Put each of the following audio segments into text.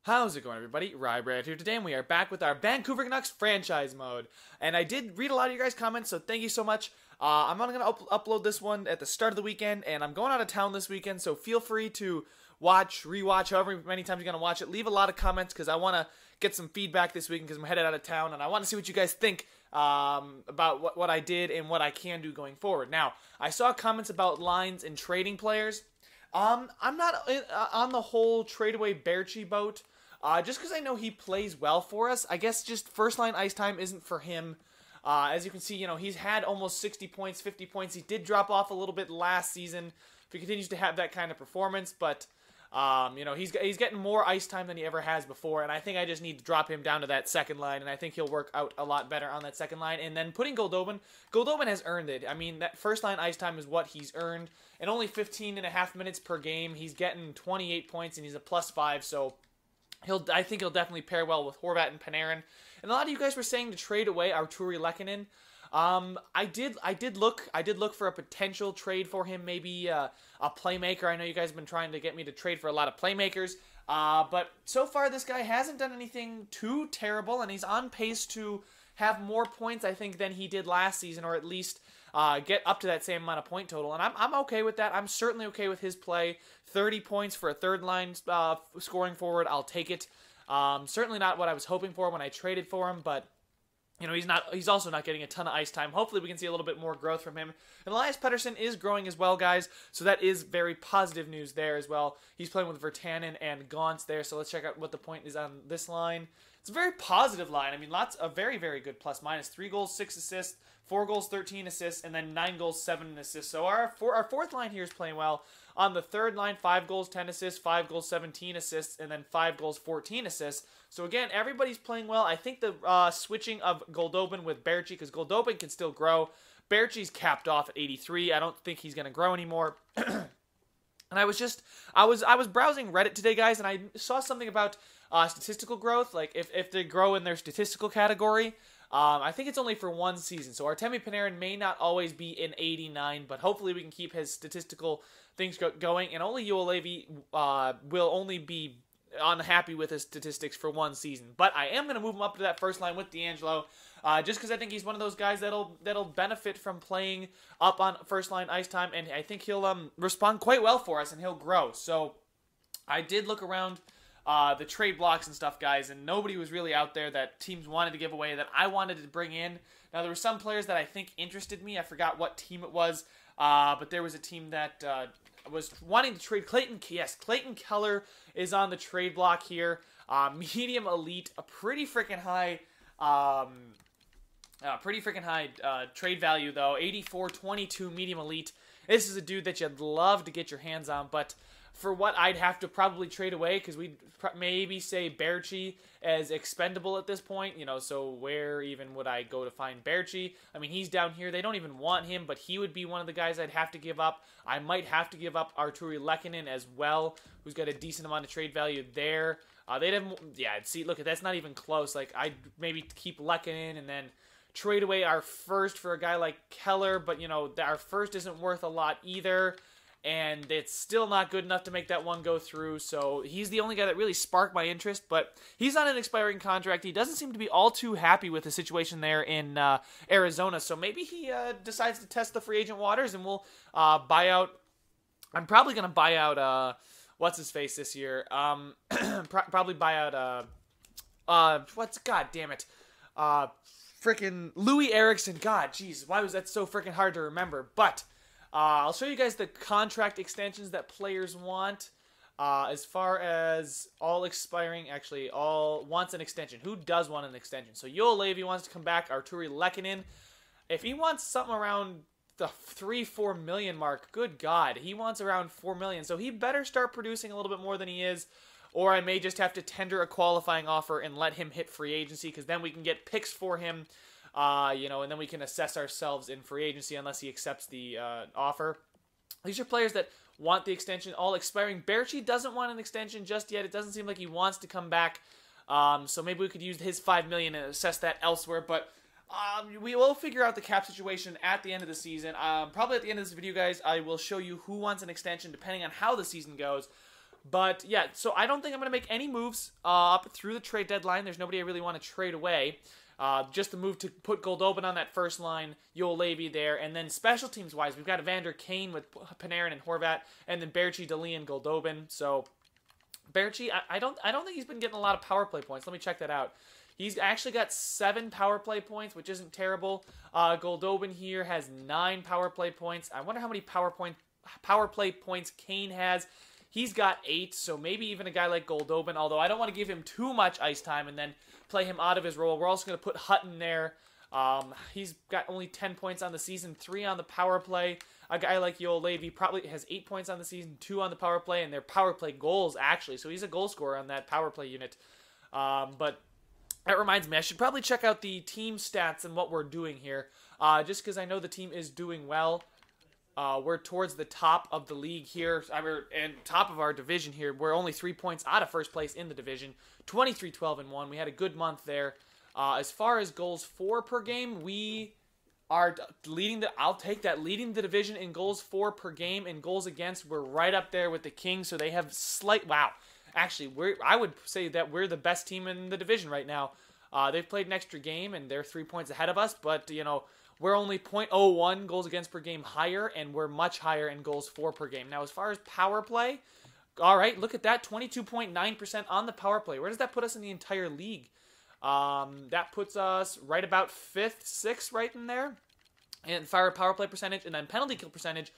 How's it going, everybody? Rybrand here today, and we are back with our Vancouver Canucks franchise mode. And I did read a lot of your guys' comments, so thank you so much. I'm not going to upload this one at the start of the weekend, and I'm going out of town this weekend, so feel free to watch, rewatch, however many times you're going to watch it. Leave a lot of comments, because I want to get some feedback this weekend, because I'm headed out of town, and I want to see what you guys think about what I did and what I can do going forward. Now, I saw comments about lines and trading players. I'm not on the whole trade away Berchi boat, just because I know he plays well for us. I guess just first line ice time isn't for him. As you can see, he's had almost 60 points, 50 points. He did drop off a little bit last season if he continues to have that kind of performance, but he's getting more ice time than he ever has before, and I think I just need to drop him down to that second line, and I think he'll work out a lot better on that second line. And then putting Goldobin has earned it. I mean, that first line ice time is what he's earned, and only 15.5 minutes per game. He's getting 28 points, and he's a +5, so I think he'll definitely pair well with Horvat and Panarin. And a lot of you guys were saying to trade away Arturi Lehkonen. I did look for a potential trade for him, maybe a playmaker. I know you guys have been trying to get me to trade for a lot of playmakers, but so far this guy hasn't done anything too terrible, and he's on pace to have more points, I think, than he did last season, or at least get up to that same amount of point total, and I'm okay with that. I'm certainly okay with his play. 30 points for a third line scoring forward, I'll take it. Certainly not what I was hoping for when I traded for him, but he's also not getting a ton of ice time. Hopefully we can see a little bit more growth from him. And Elias Pettersson is growing as well, guys, so that is very positive news there as well. He's playing with Virtanen and Gauntz there, so let's check out what the point is on this line. It's a very positive line. I mean, a very, very good plus-minus. 3 goals, 6 assists, 4 goals, 13 assists, and then 9 goals, 7 assists. So our fourth line here is playing well. On the third line, 5 goals, 10 assists, 5 goals, 17 assists, and then 5 goals, 14 assists. So again, everybody's playing well. I think the switching of Goldobin with Berchi, because Goldobin can still grow. Berchi's capped off at 83. I don't think he's going to grow anymore. And I was browsing Reddit today, guys, and I saw something about statistical growth, like if they grow in their statistical category. I think it's only for one season, so Artemi Panarin may not always be in 89, but hopefully we can keep his statistical things going, and only Juolevi will only be unhappy with his statistics for one season. But I am going to move him up to that first line with D'Angelo, just because I think he's one of those guys that'll benefit from playing up on first line ice time, and I think he'll respond quite well for us, and he'll grow. So I did look around the trade blocks and stuff, guys, and nobody was really out there that teams wanted to give away that I wanted to bring in. Now, there were some players that I think interested me. I forgot what team it was, but there was a team that was wanting to trade Clayton. Yes, Clayton Keller is on the trade block here. Medium elite, a pretty freaking high trade value, though. 84.22 medium elite. This is a dude that you'd love to get your hands on, but for what I'd have to probably trade away, because we'd maybe say Berchi as expendable at this point, so where even would I go to find Berchi? I mean, he's down here. They don't even want him, but he would be one of the guys I'd have to give up. I might have to give up Arturi Lehkonen as well, who's got a decent amount of trade value there. See, look, that's not even close. Like, I'd maybe keep Lehkonen and then trade away our first for a guy like Keller, but, our first isn't worth a lot either. And it's still not good enough to make that one go through, so he's the only guy that really sparked my interest, but he's on an expiring contract. He doesn't seem to be all too happy with the situation there in Arizona, so maybe he decides to test the free agent waters, and we'll buy out. I'm probably going to buy out, what's-his-face this year? Probably buy out, God damn it. Freaking Louis Eriksson. God, jeez, why was that so freaking hard to remember? But I'll show you guys the contract extensions that players want. As far as all expiring, actually, all wants an extension. Who does want an extension? So Juolevi wants to come back. Arturi Lehkonen. If he wants something around the 3-4 million mark, good God, he wants around 4 million. So he better start producing a little bit more than he is, or I may just have to tender a qualifying offer and let him hit free agency, because then we can get picks for him. And then we can assess ourselves in free agency unless he accepts the offer. These are players that want the extension, all expiring. Berchi doesn't want an extension just yet. It doesn't seem like he wants to come back. So maybe we could use his $5 million and assess that elsewhere. But we will figure out the cap situation at the end of the season. Probably at the end of this video, guys, I will show you who wants an extension depending on how the season goes. But yeah, so I don't think I'm going to make any moves up through the trade deadline. There's nobody I really want to trade away. Just the move to put Goldobin on that first line, Joel Levy there, and then special teams wise, we've got Evander Kane with Panarin and Horvat, and then Berchi, Dahlin, and Goldobin. So Berchi, I don't think he's been getting a lot of power play points. Let me check that out. He's actually got 7 power play points, which isn't terrible. Goldobin here has 9 power play points. I wonder how many power play points Kane has. He's got 8, so maybe even a guy like Goldobin, although I don't want to give him too much ice time and then play him out of his role. We're also going to put Hutton there. He's got only 10 points on the season, 3 on the power play. A guy like Joel Levy probably has 8 points on the season, 2 on the power play, and they're power play goals, actually. So he's a goal scorer on that power play unit. But that reminds me, I should probably check out the team stats and what we're doing here, just because I know the team is doing well. We're towards the top of the league here, and top of our division here. We're only 3 points out of first place in the division, 23-12-1. We had a good month there. As far as goals for per game, we are leading I'll take that, leading the division in goals for per game and goals against. We're right up there with the Kings, so they have wow. Actually, I would say that we're the best team in the division right now. They've played an extra game, and they're 3 points ahead of us, but, you know, we're only .01 goals against per game higher, and we're much higher in goals for per game. Now, as far as power play, all right, look at that, 22.9% on the power play. Where does that put us in the entire league? That puts us right about 5th, 6th, right in there. And power play percentage, and then penalty kill percentage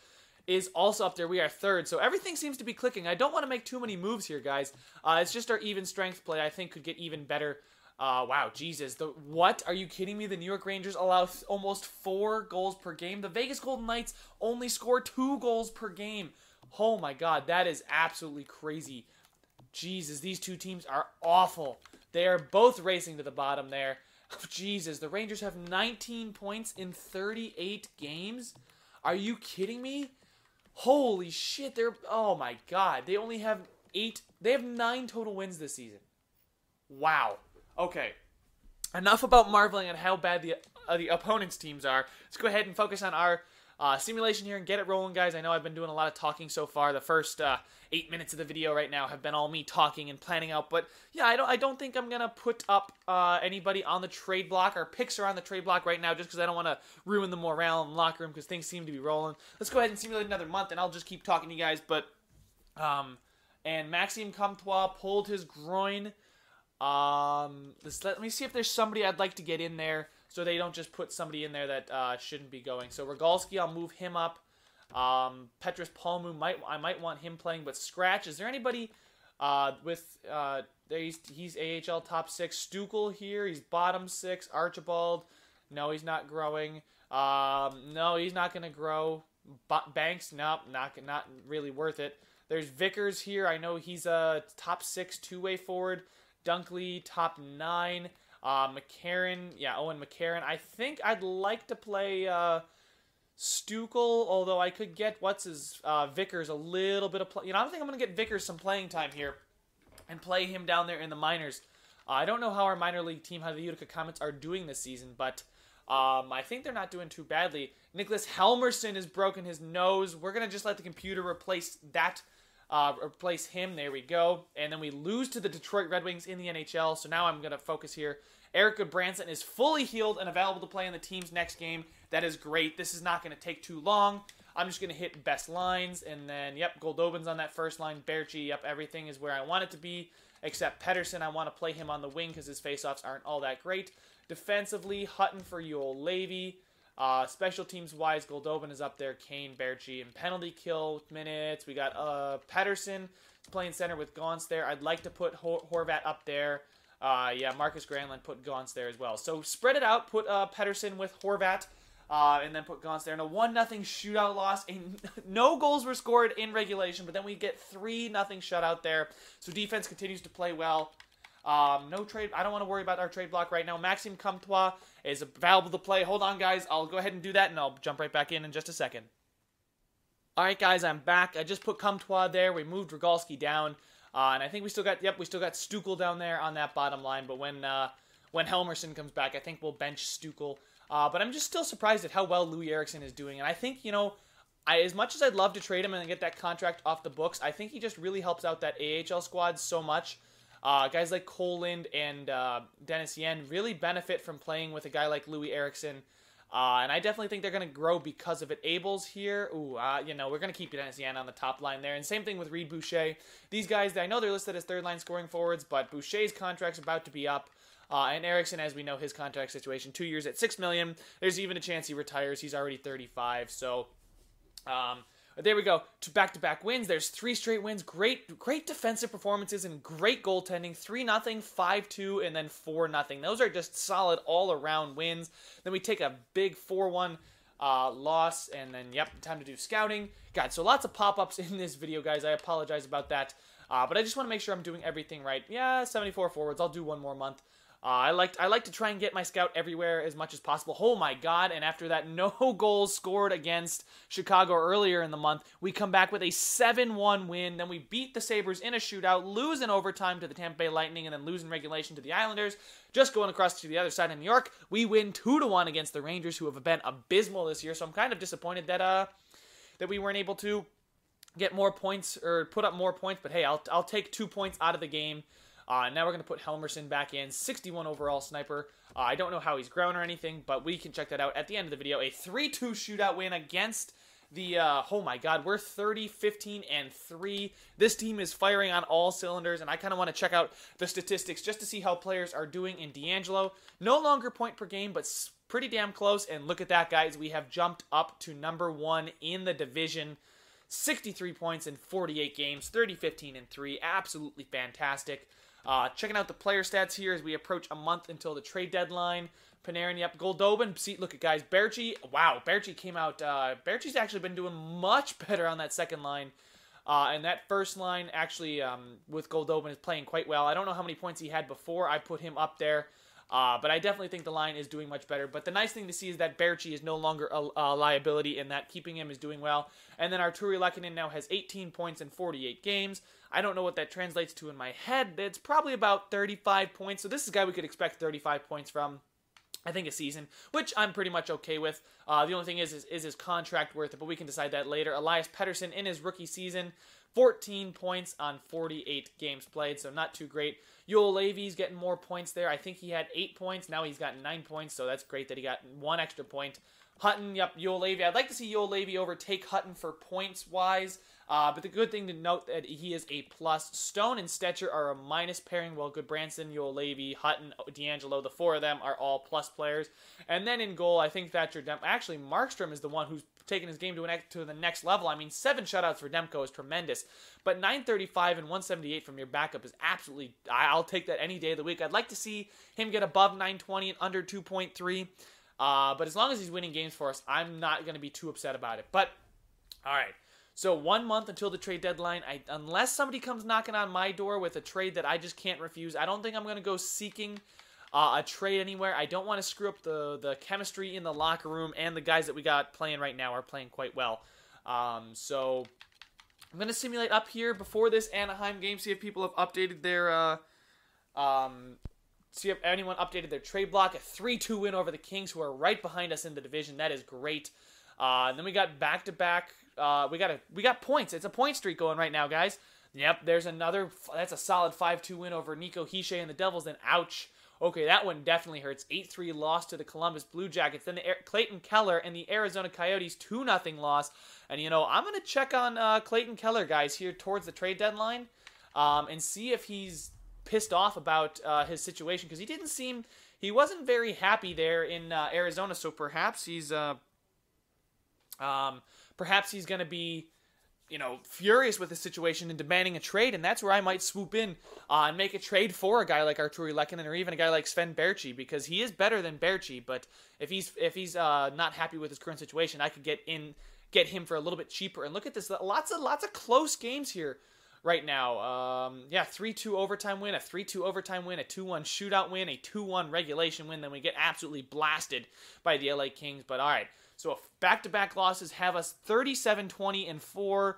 is also up there. We are 3rd, so everything seems to be clicking. I don't want to make too many moves here, guys. It's just our even strength play I think could get even better. Wow, Jesus. What? Are you kidding me? The New York Rangers allow almost 4 goals per game. The Vegas Golden Knights only score 2 goals per game. Oh my God, that is absolutely crazy. Jesus, these two teams are awful. They are both racing to the bottom there. Jesus, the Rangers have 19 points in 38 games? Are you kidding me? Holy shit, oh my God. They only have 8, they have 9 total wins this season. Wow. Okay, enough about marveling at how bad the opponent's teams are. Let's go ahead and focus on our simulation here and get it rolling, guys. I know I've been doing a lot of talking so far. The first 8 minutes of the video right now have been all me talking and planning out. But yeah, I don't think I'm gonna put up anybody on the trade block. Our picks are on the trade block right now, just because I don't want to ruin the morale in the locker room because things seem to be rolling. Let's go ahead and simulate another month, and I'll just keep talking to you guys. But and Maxime Comtois pulled his groin. Let me see if there's somebody I'd like to get in there so they don't just put somebody in there that shouldn't be going. So Rogalski, I'll move him up. Petrus Palmu, I might want him playing, but scratch. Is there anybody he's AHL top 6. Stukel here, he's bottom 6. Archibald, no, he's not growing. No, he's not going to grow. Banks, nope, not really worth it. There's Vickers here. I know he's a top 6 two-way forward. Dunkley, top 9. McCarron, yeah, Owen McCarron. I think I'd like to play Stukel, although I could get Vickers a little bit of play. I think I'm going to get Vickers some playing time here and play him down there in the minors. I don't know how our minor league team, how the Utica Comets are doing this season, but I think they're not doing too badly. Nicholas Helmerson has broken his nose. We're going to just let the computer replace that. Replace him. There we go. And then we lose to the Detroit Red Wings in the NHL. So now I'm going to focus here. Eric Goodbranson is fully healed and available to play in the team's next game. That is great. This is not going to take too long. I'm just going to hit best lines. And then, yep, Goldobin's on that first line. Berchi, yep, everything is where I want it to be. Except Pettersson, I want to play him on the wing because his faceoffs aren't all that great. Defensively, Hutton for Joel Levy. Special teams wise, Goldobin is up there, Kane, Berchi, and penalty kill minutes. We got Pettersson playing center with Gaunce there. I'd like to put Horvat up there. Yeah, Marcus Granlund put Gaunce there as well. So spread it out, put Pettersson with Horvat, and then put Gaunce there. And a 1-0 shootout loss. No goals were scored in regulation, but then we get 3-0 shutout there. So defense continues to play well. No trade. I don't want to worry about our trade block right now. Maxime Comtois is available to play. Hold on, guys. I'll go ahead and do that, and I'll jump right back in just a second. All right, guys, I'm back. I just put Comtois there. We moved Rogalski down, and I think we still got Stukel down there on that bottom line. But when Helmerson comes back, I think we'll bench Stukel. But I'm just still surprised at how well Louis Eriksson is doing, and I think as much as I'd love to trade him and get that contract off the books, I think he just really helps out that AHL squad so much. Guys like Coland and Dennis Yen really benefit from playing with a guy like Louis Eriksson. And I definitely think they're going to grow because of it. Abel's here. We're going to keep Dennis Yen on the top line there. And same thing with Reed Boucher. These guys, I know they're listed as third-line scoring forwards, but Boucher's contract's about to be up. And Eriksson, as we know, his contract situation, 2 years at $6 million. There's even a chance he retires. He's already 35, so... there we go. Back-to-back wins. There's 3 straight wins. Great defensive performances and great goaltending. 3-0, 5-2, and then 4-0. Those are just solid all-around wins. Then we take a big 4-1 loss, and then, time to do scouting. God, so lots of pop-ups in this video, guys. I apologize about that. But I just want to make sure I'm doing everything right. Yeah, 74 forwards. I'll do one more month. I like to try and get my scout everywhere as much as possible. Oh my God, and after that no goals scored against Chicago earlier in the month, we come back with a 7-1 win. Then we beat the Sabres in a shootout, lose in overtime to the Tampa Bay Lightning, and then lose in regulation to the Islanders. Just going across to the other side of New York, we win 2-1 against the Rangers, who have been abysmal this year, so I'm kind of disappointed that we weren't able to get more points or put up more points, but hey, I'll take 2 points out of the game. Now we're going to put Helmerson back in, 61 overall sniper. I don't know how he's grown or anything, but we can check that out at the end of the video. A 3-2 shootout win against the, oh my God, we're 30, 15, and 3. This team is firing on all cylinders, and I kind of want to check out the statistics just to see how players are doing in D'Angelo. No longer point per game, but pretty damn close, and look at that, guys. We have jumped up to number 1 in the division. 63 points in 48 games, 30, 15, and 3. Absolutely fantastic. Checking out the player stats here as we approach a month until the trade deadline. Panarin, Goldobin. See, look at guys. Berchi, wow, Berchi came out. Berchi's actually been doing much better on that second line. And that first line, actually, with Goldobin, is playing quite well. I don't know how many points he had before I put him up there. But I definitely think the line is doing much better. But the nice thing to see is that Berchi is no longer a liability, and that keeping him is doing well. And then Artturi Lehkonen now has 18 points in 48 games. I don't know what that translates to in my head. It's probably about 35 points. So this is a guy we could expect 35 points from, I think, a season, which I'm pretty much okay with. The only thing is his contract worth it, but we can decide that later. Elias Pettersson in his rookie season, 14 points on 48 games played, so not too great. Yoel Levy's getting more points there. I think he had 8 points. Now he's got 9 points, so that's great that he got 1 extra point. Hutton, Yoel Levy. I'd like to see Yoel Levy overtake Hutton for points-wise, but the good thing to note that he is a plus. Stone and Stetcher are a minus pairing, while Goodbranson, Yoel Levy, Hutton, D'Angelo, the 4 of them are all plus players. And then in goal, I think Thatcher Demko. Actually, Markstrom is the one who's taking his game to the next level. I mean, 7 shutouts for Demko is tremendous, but 935 and 178 from your backup is absolutely, I'll take that any day of the week. I'd like to see him get above 920 and under 2.3, but as long as he's winning games for us, I'm not going to be too upset about it. But, all right, so 1 month until the trade deadline. Unless somebody comes knocking on my door with a trade that I just can't refuse, I don't think I'm going to go seeking a trade anywhere. I don't want to screw up the chemistry in the locker room, and the guys that we got playing right now are playing quite well. So I'm going to simulate up here before this Anaheim game, see if people have updated their see if anyone updated their trade block. A 3-2 win over the Kings, who are right behind us in the division. That is great. And then we got back-to-back. We got points. It's a point streak going right now, guys. Yep, there's another. That's a solid 5-2 win over Nico Hischier and the Devils. Then ouch. Okay, that one definitely hurts. 8-3 loss to the Columbus Blue Jackets. Then the Clayton Keller and the Arizona Coyotes 2-0 loss. And, I'm going to check on Clayton Keller, guys, here towards the trade deadline and see if he's pissed off about his situation, because he wasn't very happy there in Arizona, so perhaps he's going to be furious with the situation and demanding a trade, and that's where I might swoop in and make a trade for a guy like Artturi Lehkonen or even a guy like Sven Berchi, because he is better than Berchi. But if he's not happy with his current situation, I could get him for a little bit cheaper. And look at this, lots of close games here right now. 3-2 overtime win, a 3-2 overtime win, a 2-1 shootout win, a 2-1 regulation win. Then we get absolutely blasted by the LA Kings. But all right. So back-to-back losses have us 37-20-4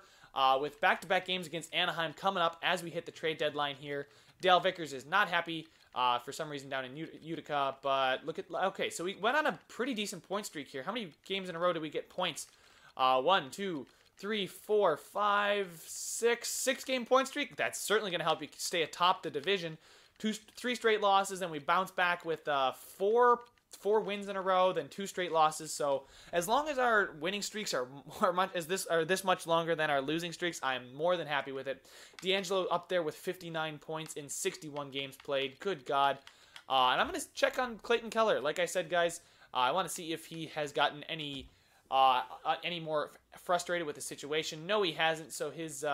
with back-to-back games against Anaheim coming up as we hit the trade deadline here. Dale Vickers is not happy for some reason down in Utica, but okay, so we went on a pretty decent point streak here. How many games in a row did we get points? 1, 2, 3, 4, 5, 6, 6-game point streak. That's certainly going to help you stay atop the division. 3 straight losses, and we bounce back with 4 wins in a row, then 2 straight losses. So as long as our winning streaks are this much longer than our losing streaks, I'm more than happy with it. D'Angelo up there with 59 points in 61 games played. Good God. And I'm going to check on Clayton Keller. Like I said, guys, I want to see if he has gotten any more frustrated with the situation. No, he hasn't. So his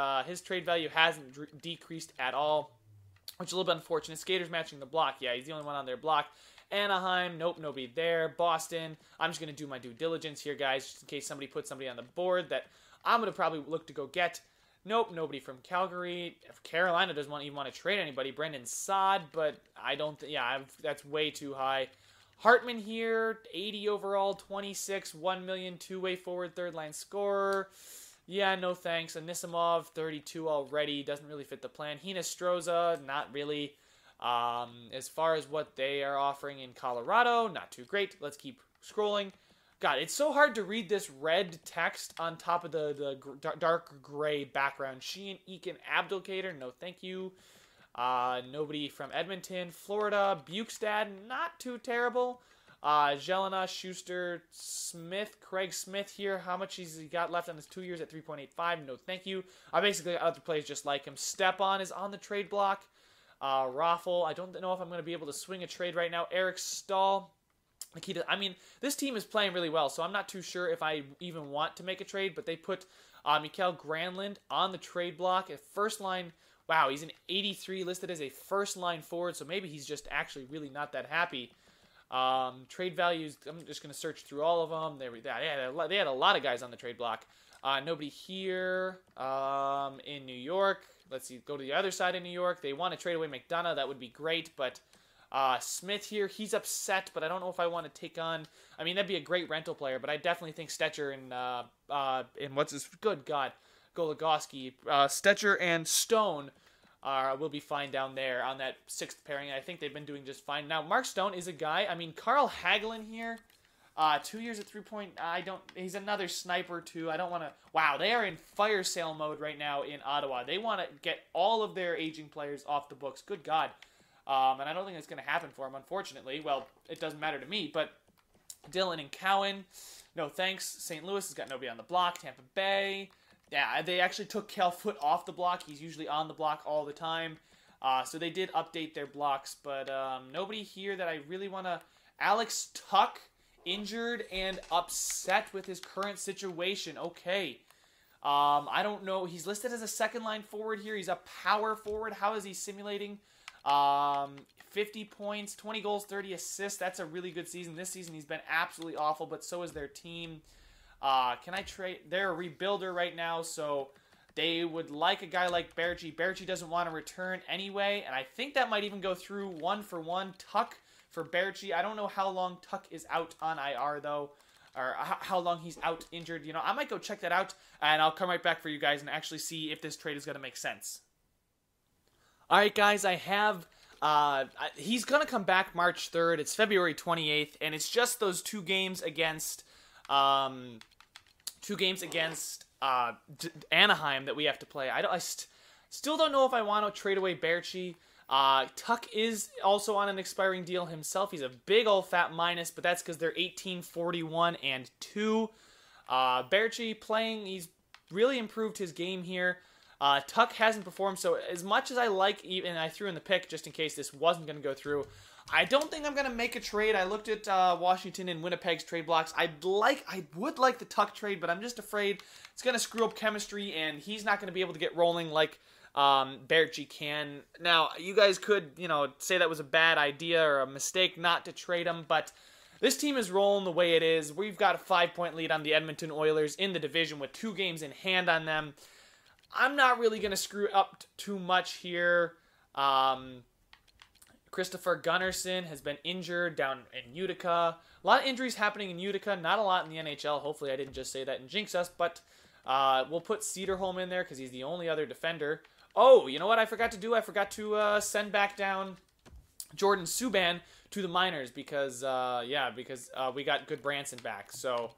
trade value hasn't decreased at all, which is a little bit unfortunate. Skaters matching the block. Yeah, he's the only one on their block. Anaheim, nope, nobody there. Boston, I'm just going to do my due diligence here, guys, just in case somebody puts somebody on the board that I'm going to probably look to go get. Nope, nobody from Calgary. Carolina doesn't even want to trade anybody. Brendan Saad, but I don't that's way too high. Hartman here, 80 overall, 26, 1 million, two-way forward, third-line scorer. Yeah, no thanks. Anisimov, 32 already, doesn't really fit the plan. Hinostroza, not really. As far as what they are offering in Colorado, not too great. Let's keep scrolling. God, it's so hard to read this red text on top of the dark gray background. Sheehan, Eakin, Abdulkader, no thank you. Nobody from Edmonton. Florida, Bukestad, not too terrible. Jelena, Schuster, Smith, Craig Smith here. How much he's got left on his 2 years at 3.85? No thank you. Basically, other players just like him. Stepan is on the trade block. Raffle, I don't know if I'm going to be able to swing a trade right now. Eric Stahl. I mean, this team is playing really well, so I'm not too sure if I even want to make a trade, but they put Mikael Granlund on the trade block at first line. Wow, he's an 83 listed as a first line forward, so maybe he's just actually really not that happy. Trade values, I'm just going to search through all of them. They had a lot of guys on the trade block. Nobody here in New York. Let's see, go to the other side of New York. They want to trade away McDonough. That would be great, but Smith here, he's upset, but I don't know if I want to take on... I mean, that'd be a great rental player, but I definitely think Stetcher and what's his... Good God, Goligoski. Stetcher and Stone will be fine down there on that 6th pairing. I think they've been doing just fine. Now, Mark Stone is a guy... I mean, Carl Hagelin here... 2 years at 3 point. He's another sniper too. I don't want to. Wow, they are in fire sale mode right now in Ottawa. They want to get all of their aging players off the books. Good God. And I don't think it's going to happen for them, unfortunately. Well, it doesn't matter to me. But Dylan and Cowan, no thanks. St. Louis has got nobody on the block. Tampa Bay, yeah, they actually took Cal Foote off the block. He's usually on the block all the time. So they did update their blocks, but nobody here that I really want to. Alex Tuck. Injured and upset with his current situation. Okay. I don't know. He's listed as a second-line forward here. He's a power forward. How is he simulating? 50 points, 20 goals, 30 assists. That's a really good season. This season he's been absolutely awful, but so is their team. Can I trade? They're a rebuilder right now, so they would like a guy like Berchi. Berchi doesn't want to return anyway, and I think that might even go through 1-for-1. Tuck for Berchi. I don't know how long Tuck is out on IR, though, or how long he's out injured. You know, I might go check that out, and I'll come right back for you guys and actually see if this trade is going to make sense. All right, guys, I have... he's going to come back March 3rd. It's February 28th, and it's just those 2 games against... Anaheim that we have to play. I still don't know if I want to trade away Berchi. Tuck is also on an expiring deal himself. He's a big old fat minus, but that's because they're 18, 41, and 2. Berchi playing, he's really improved his game here. Tuck hasn't performed, so as much as I like, even I threw in the pick just in case this wasn't going to go through, I don't think I'm going to make a trade. I looked at Washington and Winnipeg's trade blocks. I would like the Tuck trade, but I'm just afraid it's going to screw up chemistry, and he's not going to be able to get rolling like Berchi can. Now, you guys could, say that was a bad idea or a mistake not to trade him, but this team is rolling the way it is. We've got a 5-point lead on the Edmonton Oilers in the division with 2 games in hand on them. I'm not really going to screw up too much here. Christopher Gunnarsson has been injured down in Utica. A lot of injuries happening in Utica, not a lot in the NHL. Hopefully I didn't just say that and jinx us, but we'll put Cederholm in there because he's the only other defender. Oh, you know what I forgot to do? I forgot to send back down Jordan Subban to the minors because we got good Branson back. So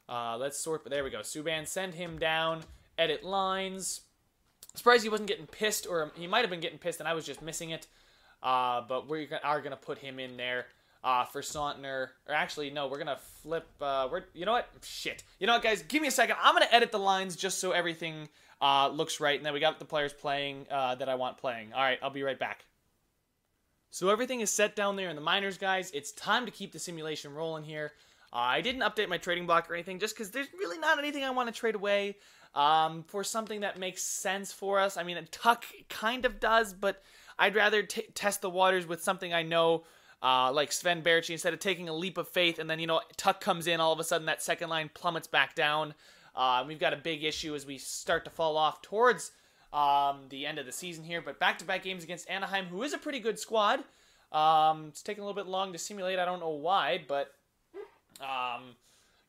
Let's sort, but there we go. Subban, send him down. Edit lines. Surprised he wasn't getting pissed, or he might have been getting pissed and I was just missing it. But we are going to put him in there for Sautner. Or actually, no, we're going to flip. You know what? Shit. You know what, guys? Give me a second. I'm going to edit the lines just so everything looks right. And then we got the players playing that I want playing. All right, I'll be right back. So everything is set down there in the minors, guys. It's time to keep the simulation rolling here. I didn't update my trading block or anything just because there's really not anything I want to trade away for something that makes sense for us. I mean, a Tuck kind of does, but I'd rather test the waters with something I know, like Sven Berchi, instead of taking a leap of faith and then, you know, Tuck comes in, all of a sudden that second line plummets back down. We've got a big issue as we start to fall off towards the end of the season here, but back-to-back games against Anaheim, who is a pretty good squad. It's taking a little bit long to simulate. I don't know why, but I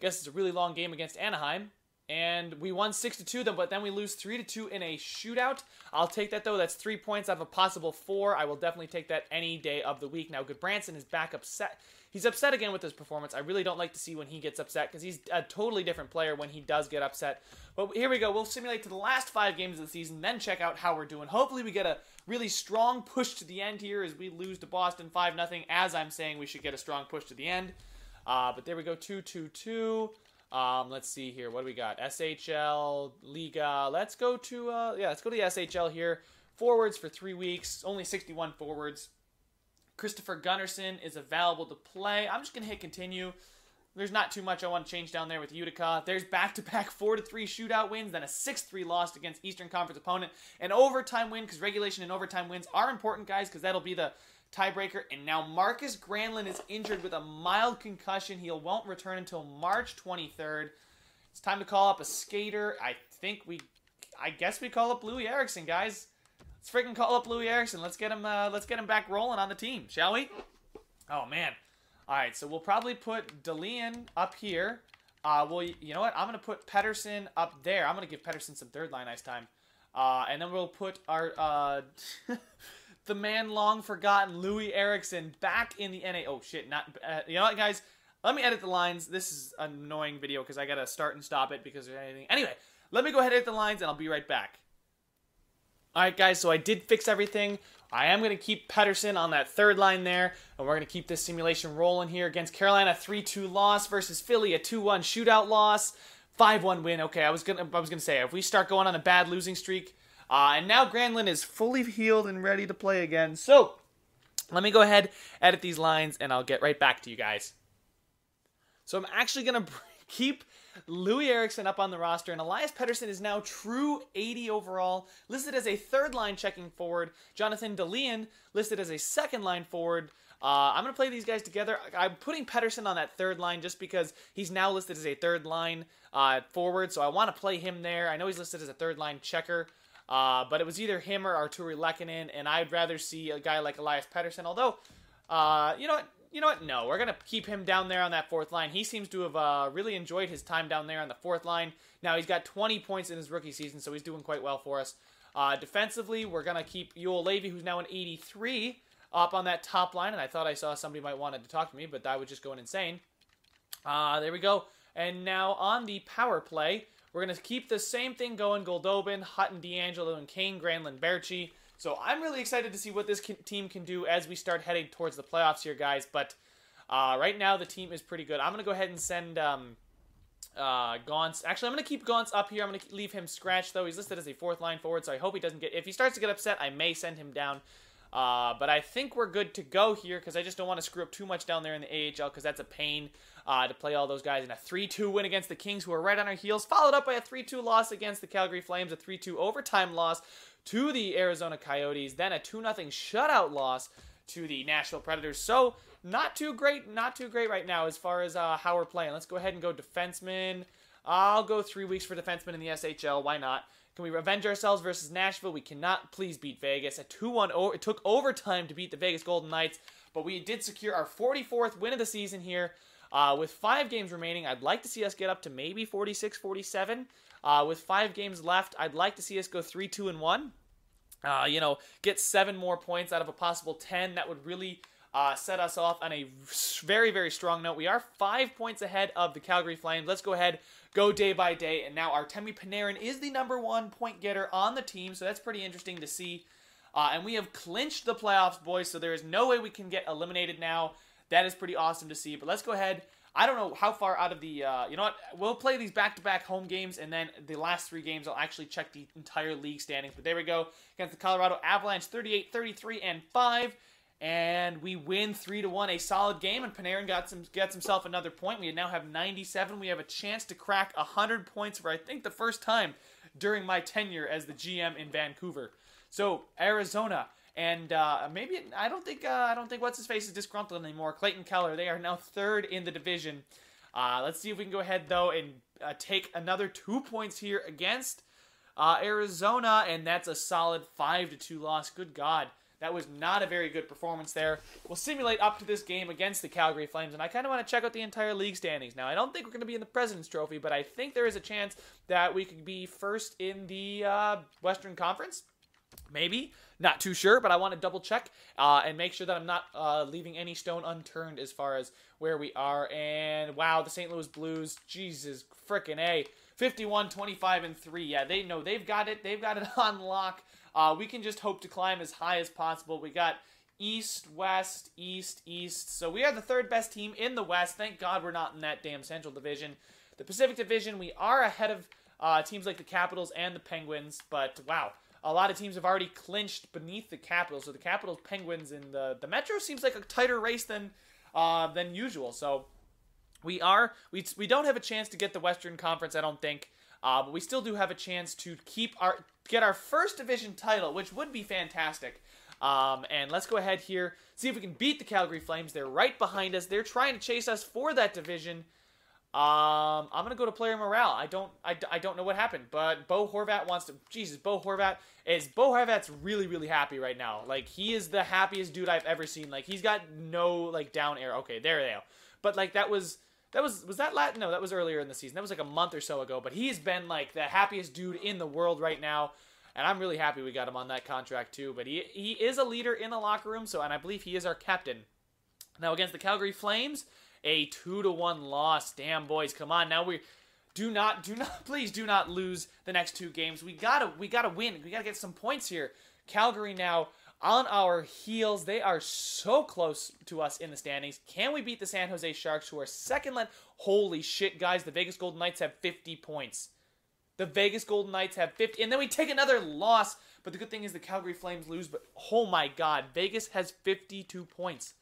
guess it's a really long game against Anaheim. And we won 6-2, but then we lose 3-2 in a shootout. I'll take that, though. That's 3 points out of a possible 4. I will definitely take that any day of the week. Now, Goodbranson is back upset. He's upset again with his performance. I really don't like to see when he gets upset because he's a totally different player when he does get upset. But here we go. We'll simulate to the last 5 games of the season, then check out how we're doing. Hopefully we get a really strong push to the end here as we lose to Boston 5-0. As I'm saying, we should get a strong push to the end. But there we go, 2-2-2. Let's see here. What do we got? SHL, Liga. Let's go to let's go to the SHL here. Forwards for 3 weeks. Only 61 forwards. Christopher Gunnarsson is available to play. I'm just going to hit continue. There's not too much I want to change down there with Utica. There's back-to-back 4-3 shootout wins, then a 6-3 loss against Eastern Conference opponent. An overtime win, because regulation and overtime wins are important, guys, because that'll be the tiebreaker. And now Marcus Granlund is injured with a mild concussion. He won't return until March 23rd. It's time to call up a skater. I guess we call up Louis Eriksson, guys. Let's freaking call up Louis Eriksson. Let's get him back rolling on the team, shall we? Oh man. All right, so we'll probably put DeLeon up here. You know what? I'm gonna put Pettersson up there. I'm gonna give Pettersson some third line ice time. And then we'll put our the man long forgotten Louis Eriksson back in the NA. Oh shit! You know what, guys? Let me edit the lines. This is an annoying video because I gotta start and stop it because there's anything. Anyway, let me go ahead and edit the lines, and I'll be right back. Alright guys, so I did fix everything. I am going to keep Pettersson on that third line there, and we're going to keep this simulation rolling here against Carolina. 3-2 loss versus Philly, a 2-1 shootout loss, 5-1 win. Okay, I was gonna say, if we start going on a bad losing streak, and now Granlund is fully healed and ready to play again. So, let me go ahead, edit these lines, and I'll get right back to you guys. So I'm actually going to keep Louis Eriksson up on the roster, and Elias Pettersson is now true 80 overall, listed as a third-line checking forward. Jonathan DeLeon listed as a second-line forward. I'm going to play these guys together. I'm putting Pettersson on that third line just because he's now listed as a third-line forward, so I want to play him there. I know he's listed as a third-line checker, but it was either him or Arturi Lehkonen, and I'd rather see a guy like Elias Pettersson, although, you know what? No, we're going to keep him down there on that fourth line. He seems to have really enjoyed his time down there on the fourth line. Now, he's got 20 points in his rookie season, so he's doing quite well for us. Defensively, we're going to keep Yoel Levy, who's now an 83, up on that top line. And I thought I saw somebody might wanted to talk to me, but that was just going insane. There we go. And now on the power play, we're going to keep the same thing going. Goldobin, Hutton, D'Angelo, and Kane, Granlund, Berchi. So I'm really excited to see what this team can do as we start heading towards the playoffs here, guys. But right now, the team is pretty good. I'm going to go ahead and send Gauntz. Actually, I'm going to keep Gauntz up here. I'm going to leave him scratched, though. He's listed as a fourth-line forward, so I hope he doesn't get... If he starts to get upset, I may send him down. But I think we're good to go here because I just don't want to screw up too much down there in the AHL because that's a pain to play all those guys in a 3-2 win against the Kings, who are right on our heels, followed up by a 3-2 loss against the Calgary Flames, a 3-2 overtime loss to the Arizona Coyotes, then a 2-0 shutout loss to the Nashville Predators. So, not too great right now as far as how we're playing. Let's go ahead and go defenseman. I'll go 3 weeks for defenseman in the SHL. Why not? Can we revenge ourselves versus Nashville? We cannot. Please beat Vegas. A 2-1. It took overtime to beat the Vegas Golden Knights, but we did secure our 44th win of the season here. With 5 games remaining, I'd like to see us get up to maybe 46, 47. With 5 games left, I'd like to see us go 3-2-1. Get 7 more points out of a possible 10. That would really set us off on a very, very strong note. We are 5 points ahead of the Calgary Flames. Let's go ahead, go day by day. And now Artemi Panarin is the #1 point getter on the team, so that's pretty interesting to see. And we have clinched the playoffs, boys, so there is no way we can get eliminated now. That is pretty awesome to see. But let's go ahead. I don't know how far out of the, you know what, we'll play these back-to-back home games, and then the last 3 games, I'll actually check the entire league standings. But there we go, against the Colorado Avalanche, 38, 33, and 5. And we win 3-1, a solid game, and Panarin gets himself another point. We now have 97. We have a chance to crack 100 points for, I think, the first time during my tenure as the GM in Vancouver. So, Arizona, and maybe, I don't think what's-his-face is disgruntled anymore. Clayton Keller, they are now 3rd in the division. Let's see if we can go ahead, though, and take another 2 points here against Arizona, and that's a solid 5-2 loss. Good God. That was not a very good performance there. We'll simulate up to this game against the Calgary Flames, and I kind of want to check out the entire league standings. Now, I don't think we're going to be in the President's Trophy, but I think there is a chance that we could be first in the Western Conference. Maybe. Not too sure, but I want to double check and make sure that I'm not leaving any stone unturned as far as where we are. And, wow, the St. Louis Blues, Jesus frickin' A. 51, 25, and 3. Yeah, they know they've got it. They've got it on lock. We can just hope to climb as high as possible. We got East, West, East, East. So we are the 3rd best team in the West. Thank God we're not in that damn Central Division. The Pacific Division, we are ahead of teams like the Capitals and the Penguins. But, wow, a lot of teams have already clinched beneath the Capitals. So the Capitals, Penguins, and the Metro seems like a tighter race than usual. So we don't have a chance to get the Western Conference, I don't think. But we still do have a chance to get our first division title, which would be fantastic. And let's go ahead here, see if we can beat the Calgary Flames. They're right behind us. They're trying to chase us for that division. I'm gonna go to player morale. I don't know what happened, but Bo Horvat wants to. Jesus, Bo Horvat's really, really happy right now. Like, he is the happiest dude I've ever seen. Like, he's got no like down arrow. Okay, there they go. But like was that Latin? No, that was earlier in the season. That was like a month or so ago. But he's been like the happiest dude in the world right now. And I'm really happy we got him on that contract too. But he is a leader in the locker room, and I believe he is our captain. Now against the Calgary Flames, a 2-1 loss. Damn, boys, come on. Now please do not lose the next 2 games. We gotta win. We gotta get some points here. Calgary now on our heels. They are so close to us in the standings. Can we beat the San Jose Sharks, who are second? Holy shit, guys. The Vegas Golden Knights have 50 points. The Vegas Golden Knights have 50. And then we take another loss. But the good thing is the Calgary Flames lose. But, oh my God, Vegas has 52 points.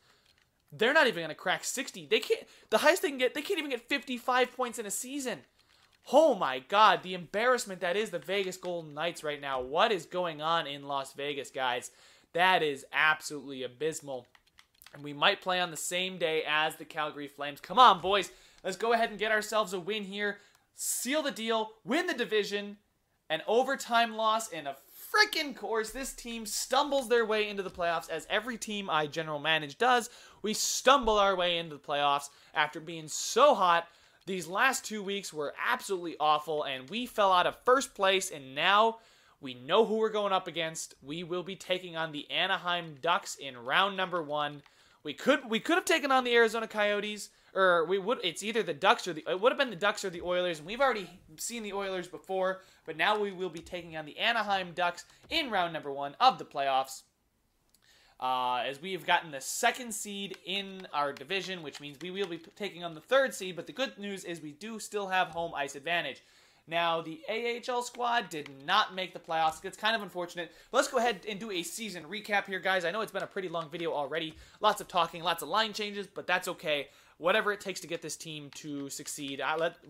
They're not even going to crack 60. They can't. The highest they can get, they can't even get 55 points in a season. Oh my God, the embarrassment that is the Vegas Golden Knights right now. What is going on in Las Vegas, guys? That is absolutely abysmal. And we might play on the same day as the Calgary Flames. Come on, boys. Let's go ahead and get ourselves a win here. Seal the deal. Win the division. An overtime loss and a freaking course. This team stumbles their way into the playoffs, as every team I general manage does. We stumble our way into the playoffs after being so hot. These last 2 weeks were absolutely awful, and we fell out of first place, and now we know who we're going up against. We will be taking on the Anaheim Ducks in round number 1. We could have taken on the Arizona Coyotes, or it's either the Ducks or it would have been the Ducks or the Oilers, and we've already seen the Oilers before, but now we will be taking on the Anaheim Ducks in round number 1 of the playoffs. As we have gotten the 2nd seed in our division, which means we will be taking on the 3rd seed, but the good news is we do still have home ice advantage. Now, the AHL squad did not make the playoffs. It's kind of unfortunate. But let's go ahead and do a season recap here, guys. I know it's been a pretty long video already. Lots of talking, lots of line changes, but that's okay. Whatever it takes to get this team to succeed.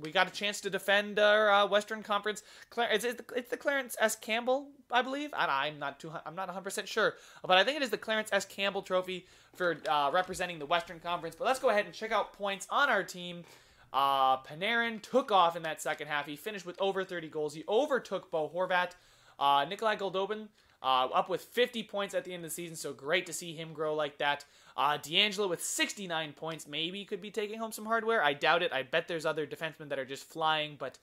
We got a chance to defend our Western Conference. It's the Clarence S. Campbell, I believe. I'm not 100% sure, but I think it is the Clarence S. Campbell Trophy for representing the Western Conference. But let's go ahead and check out points on our team. Panarin took off in that second half. He finished with over 30 goals. He overtook Bo Horvat. Nikolai Goldobin up with 50 points at the end of the season, so great to see him grow like that. D'Angelo with 69 points, maybe could be taking home some hardware. I doubt it. I bet there's other defensemen that are just flying, but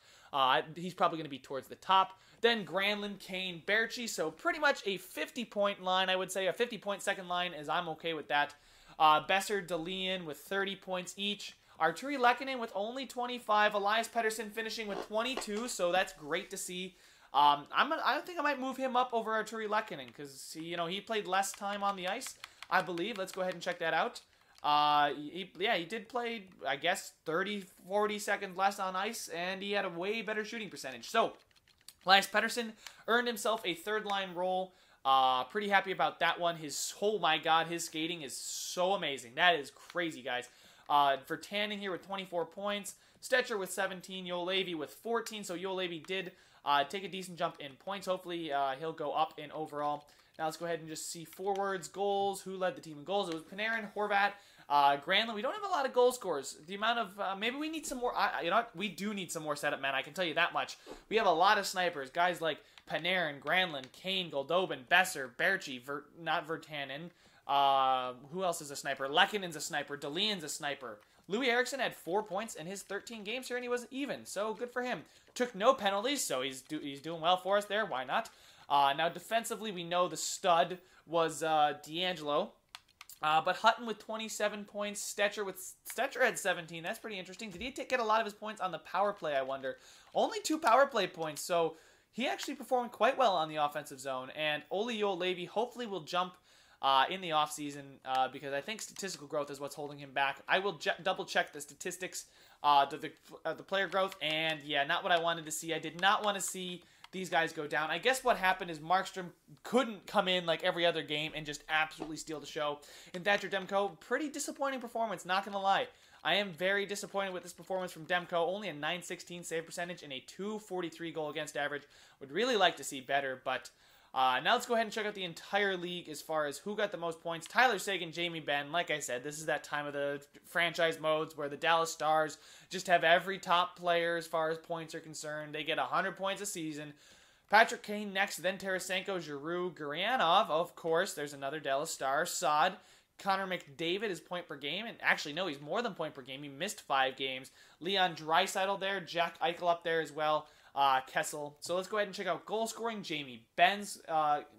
he's probably going to be towards the top. Then Granlund, Kane, Berchi, so pretty much a 50-point line, I would say. A 50-point second line, as I'm okay with that. Besser, DeLeon with 30 points each. Arturi Lehkonen with only 25. Elias Pettersson finishing with 22, so that's great to see. I think I might move him up over Arturi Lehkonen because he played less time on the ice, I believe. Let's go ahead and check that out. He did play, I guess, 30, 40 seconds less on ice, and he had a way better shooting percentage. So, Elias Pettersson earned himself a third-line role. Pretty happy about that one. Oh my god, his skating is so amazing. That is crazy, guys. Vertanen here with 24 points. Stetcher with 17. Juolevi with 14. So Juolevi did take a decent jump in points. Hopefully he'll go up in overall. Now let's go ahead and just see forwards, goals. Who led the team in goals? It was Panarin, Horvat, Granlund. We don't have a lot of goal scorers. The amount of maybe we need some more. You know what? We do need some more setup men. I can tell you that much. We have a lot of snipers. Guys like Panarin, Granlund, Kane, Goldobin, Besser, Berchi, not Vertanen. Who else is a sniper? Lekkonen's a sniper. DeLeon's a sniper. Louis Eriksson had 4 points in his 13 games here, and he was even. So good for him. Took no penalties, so he's doing well for us there. Why not? Now defensively, we know the stud was D'Angelo. But Hutton with 27 points. Stetcher had 17. That's pretty interesting. Did he get a lot of his points on the power play, I wonder? Only 2 power play points, so he actually performed quite well on the offensive zone. And Olli Juolevi hopefully will jump in the offseason because I think statistical growth is what's holding him back. I will double check the statistics, the player growth, and yeah, not what I wanted to see. I did not want to see these guys go down. I guess what happened is Markstrom couldn't come in like every other game and just absolutely steal the show. And Thatcher Demko, pretty disappointing performance, not going to lie. I am very disappointed with this performance from Demko. Only a .916 save percentage and a .243 goal against average. Would really like to see better, but now let's go ahead and check out the entire league as far as who got the most points. Tyler Seguin, Jamie Benn. Like I said, this is that time of the franchise modes where the Dallas Stars just have every top player as far as points are concerned. They get 100 points a season. Patrick Kane next, then Tarasenko, Giroux, Gurianov, of course. There's another Dallas Star. Saad. Connor McDavid is point per game. And actually, no, he's more than point per game. He missed 5 games. Leon Draisaitl there. Jack Eichel up there as well. Kessel. So let's go ahead and check out goal scoring. Jamie Benn's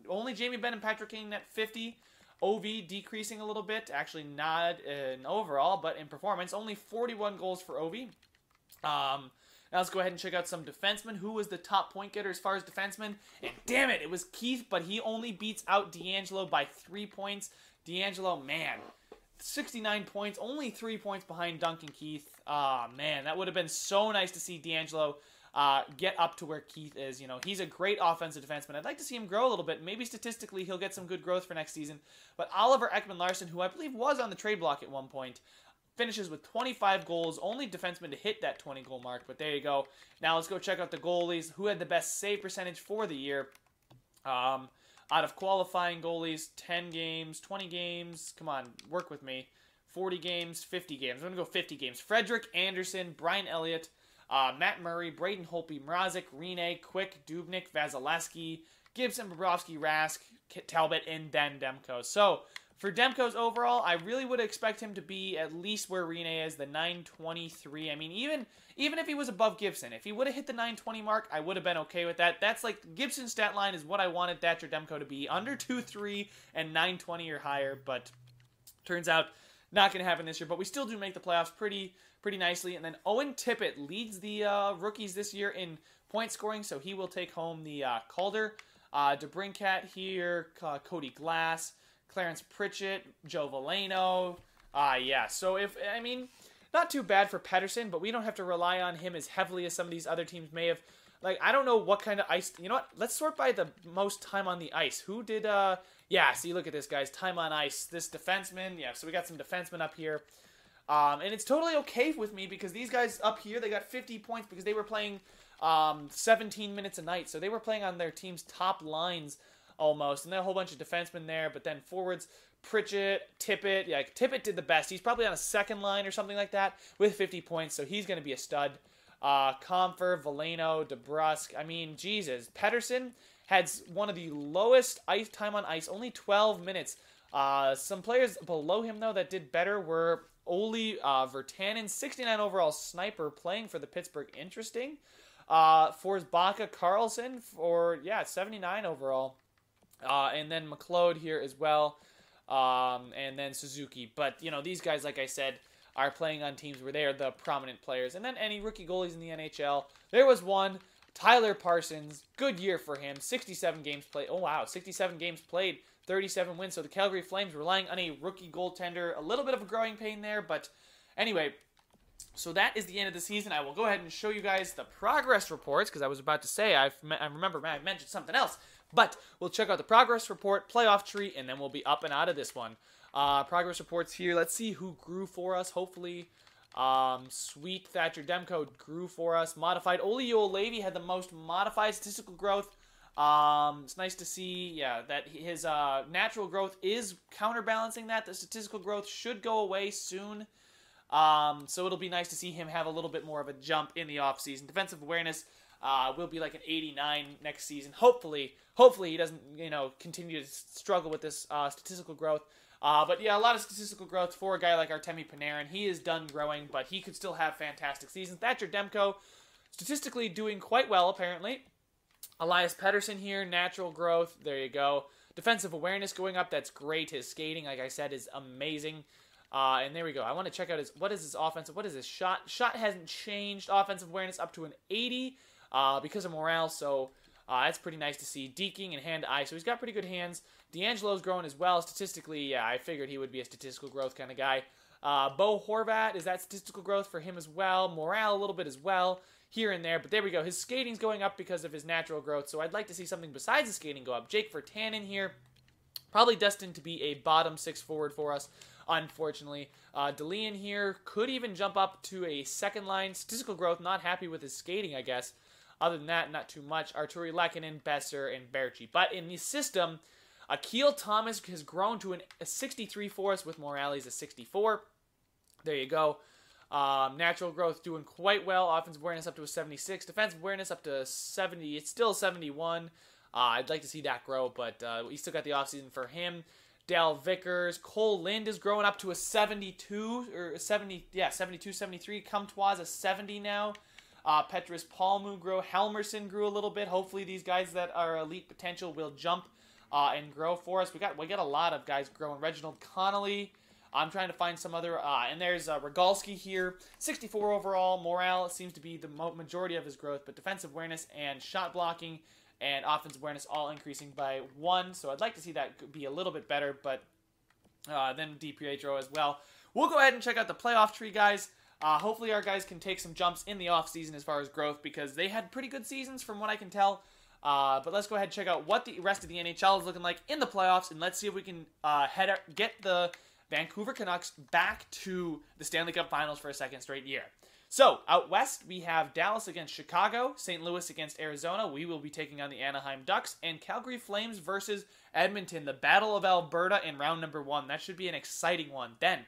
only Jamie Benn and Patrick Kane at 50. OV decreasing a little bit. Actually, not in overall, but in performance. Only 41 goals for OV. Now let's go ahead and check out some defensemen. Who was the top point getter as far as defensemen? And damn it, it was Keith, but he only beats out D'Angelo by 3 points. D'Angelo, man, 69 points, only 3 points behind Duncan Keith. Man, that would have been so nice to see D'Angelo get up to where Keith is. You know, he's a great offensive defenseman. I'd like to see him grow a little bit. Maybe statistically he'll get some good growth for next season. But Oliver Ekman-Larsson, who I believe was on the trade block at one point, finishes with 25 goals. Only defenseman to hit that 20-goal mark. But there you go. Now let's go check out the goalies. Who had the best save percentage for the year? Out of qualifying goalies, 10 games, 20 games. Come on, work with me. 40 games, 50 games. I'm going to go 50 games. Frederick Anderson, Brian Elliott, Matt Murray, Braden Holtby, Mrazek, Rene, Quick, Dubnyk, Vasilevsky, Gibson, Bobrovsky, Rask, Talbot, and then Demko. So, for Demko's overall, I really would expect him to be at least where Rene is, the 923. I mean, even if he was above Gibson, if he would have hit the 920 mark, I would have been okay with that. That's like, Gibson's stat line is what I wanted Thatcher Demko to be, under 2.3 and 920 or higher, but turns out not going to happen this year. But we still do make the playoffs pretty nicely. And then Owen Tippett leads the rookies this year in point scoring, so he will take home the Calder. DeBrincat here, Cody Glass, Clarence Pritchett, Joe Veleno. Yeah, so not too bad for Pettersson, but we don't have to rely on him as heavily as some of these other teams may have. Like, I don't know what kind of ice. You know what? Let's sort by the most time on the ice. Who did, yeah, see, look at this, guys. Time on ice. This defenseman. Yeah, so we got some defensemen up here. And it's totally okay with me because these guys up here, they got 50 points because they were playing 17 minutes a night. So they were playing on their team's top lines almost. And then a whole bunch of defensemen there. But then forwards, Pritchett, Tippett. Yeah, Tippett did the best. He's probably on a second line or something like that with 50 points. So he's going to be a stud. Comfer, Veleno, DeBrusk. I mean, Jesus. Pettersson had one of the lowest ice time on ice. Only 12 minutes. Some players below him, though, that did better were Olli Vertanen, 69 overall sniper, playing for the Pittsburgh. Interesting. Forsbacka Carlson for, 79 overall. And then McLeod here as well. and then Suzuki. But, you know, these guys, like I said, are playing on teams where they are the prominent players. And then any rookie goalies in the NHL. There was one, Tyler Parsons. Good year for him. 67 games played. Oh, wow. 67 games played. 37 wins. So the Calgary Flames relying on a rookie goaltender. A little bit of a growing pain there. But anyway, so that is the end of the season. I will go ahead and show you guys the progress reports. Because I was about to say, I remember I mentioned something else. But we'll check out the progress report, playoff tree, and then we'll be up and out of this one. Progress reports here. Let's see who grew for us. Hopefully, sweet Thatcher Demko grew for us. Modified. Olli Juolevi had the most modified statistical growth. It's nice to see, yeah, that his natural growth is counterbalancing that. The statistical growth should go away soon. So it'll be nice to see him have a little bit more of a jump in the offseason. Defensive awareness will be like an 89 next season. Hopefully he doesn't, you know, continue to struggle with this statistical growth. But yeah, a lot of statistical growth for a guy like Artemi Panarin. He is done growing, but he could still have fantastic seasons. Thatcher Demko, statistically doing quite well, apparently. Elias Pettersson here, natural growth. There you go. Defensive awareness going up. That's great. His skating, like I said, is amazing. And there we go. I want to check out what is his offensive? What is his shot? Shot hasn't changed. Offensive awareness up to an 80 because of morale. So that's pretty nice to see. Deking and hand-eye. So he's got pretty good hands. D'Angelo's growing as well. Statistically, yeah, I figured he would be a statistical growth kind of guy. Bo Horvat, is that statistical growth for him as well? Morale a little bit as well, here and there. But there we go. His skating's going up because of his natural growth. So I'd like to see something besides the skating go up. Jake Virtanen here, probably destined to be a bottom six forward for us, unfortunately. DeLeon here could even jump up to a second line. Statistical growth, not happy with his skating, I guess. Other than that, not too much. Arturi Lehkonen, Besser, and Berchi. But in the system, Akil Thomas has grown to a 63 for us with Morales a 64. There you go. Natural growth doing quite well. Offensive awareness up to a 76. Defensive awareness up to 70. It's still 71. I'd like to see that grow, but we still got the offseason for him. Dale Vickers. Cole Lind is growing up to a 72. Or 70, yeah, 72, 73. Comtois a 70 now. Petrus Palmu grew. Helmerson grew a little bit. Hopefully these guys that are elite potential will jump and grow for us. We got a lot of guys growing. Reginald Connolly. I'm trying to find some other, and there's Rogalski here, 64 overall. Morale seems to be the majority of his growth, but defensive awareness and shot blocking and offensive awareness all increasing by 1. So I'd like to see that be a little bit better, but then DiPietro as well. We'll go ahead and check out the playoff tree, guys. Hopefully our guys can take some jumps in the offseason as far as growth, because they had pretty good seasons from what I can tell. But let's go ahead and check out what the rest of the NHL is looking like in the playoffs, and let's see if we can get the Vancouver Canucks back to the Stanley Cup Finals for a second straight year. So, out west, we have Dallas against Chicago, St. Louis against Arizona. We will be taking on the Anaheim Ducks, and Calgary Flames versus Edmonton, the Battle of Alberta in round number 1. That should be an exciting one. Then,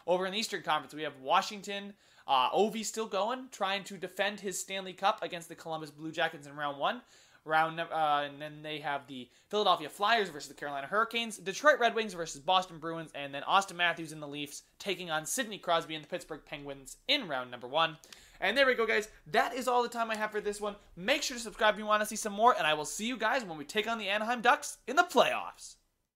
over in the Eastern Conference, we have Washington. Ovi still going, trying to defend his Stanley Cup against the Columbus Blue Jackets in round 1. And then they have the Philadelphia Flyers versus the Carolina Hurricanes, Detroit Red Wings versus Boston Bruins, and then Austin Matthews and the Leafs taking on Sidney Crosby and the Pittsburgh Penguins in round number 1. And there we go, guys. That is all the time I have for this one. Make sure to subscribe if you want to see some more, and I will see you guys when we take on the Anaheim Ducks in the playoffs.